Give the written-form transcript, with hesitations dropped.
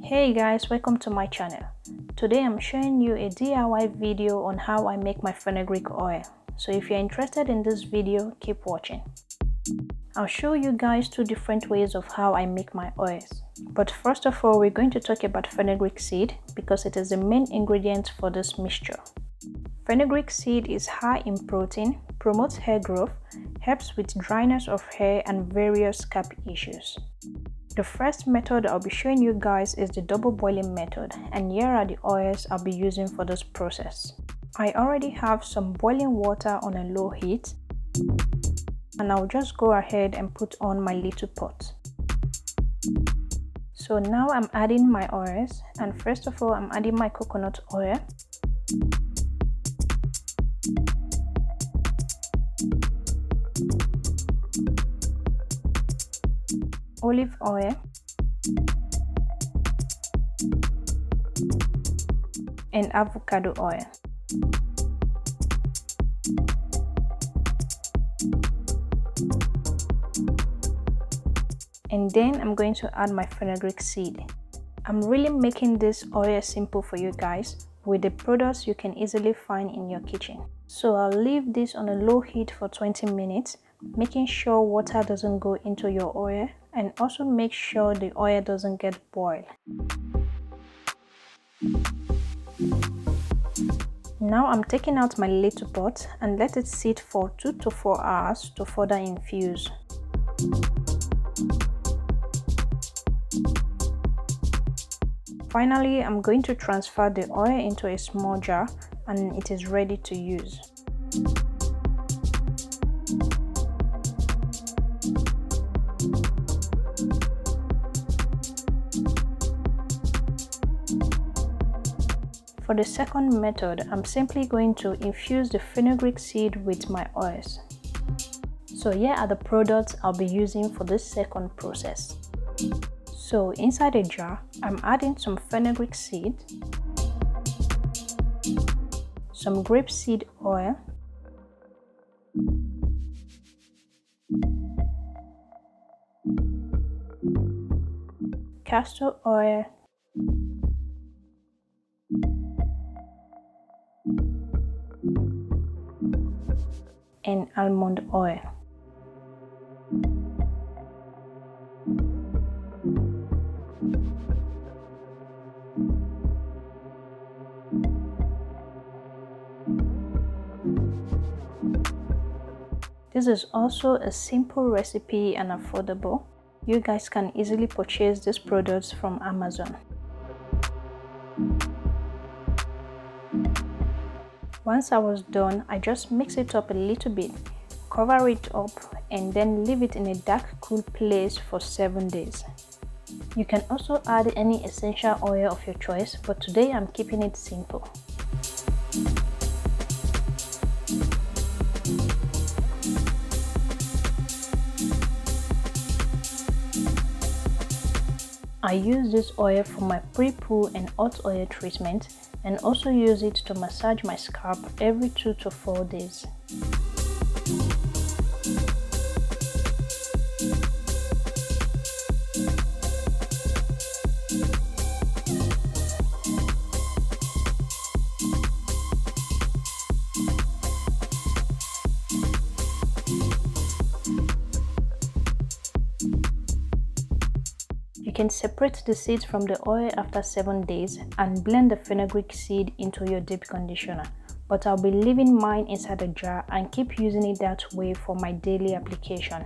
Hey guys, welcome to my channel. Today I'm showing you a DIY video on how I make my fenugreek oil. So if you're interested in this video, keep watching. I'll show you guys two different ways of how I make my oils. But first of all, we're going to talk about fenugreek seed because it is the main ingredient for this mixture. Fenugreek seed is high in protein, promotes hair growth, helps with dryness of hair and various scalp issues. The first method I'll be showing you guys is the double boiling method, and here are the oils I'll be using for this process. I already have some boiling water on a low heat, and I'll just go ahead and put on my little pot. So now I'm adding my oils, and first of all I'm adding my coconut oil, olive oil, and avocado oil. And then I'm going to add my fenugreek seed. I'm really making this oil simple for you guys with the products you can easily find in your kitchen. So I'll leave this on a low heat for 20 minutes, making sure water doesn't go into your oil, and also make sure the oil doesn't get boiled. Now I'm taking out my little pot and let it sit for 2 to 4 hours to further infuse. Finally, I'm going to transfer the oil into a small jar and it is ready to use. For the second method, I'm simply going to infuse the fenugreek seed with my oils. So here are the products I'll be using for this second process. So inside a jar, I'm adding some fenugreek seed, some grapeseed oil, castor oil, and almond oil. This is also a simple recipe and affordable. You guys can easily purchase these products from Amazon. Once I was done, I just mix it up a little bit, cover it up, and then leave it in a dark, cool place for 7 days. You can also add any essential oil of your choice, but today I'm keeping it simple. I use this oil for my pre-poo and hot oil treatment, and also use it to massage my scalp every 2 to 4 days. You can separate the seeds from the oil after 7 days and blend the fenugreek seed into your deep conditioner, but I'll be leaving mine inside a jar and keep using it that way for my daily application.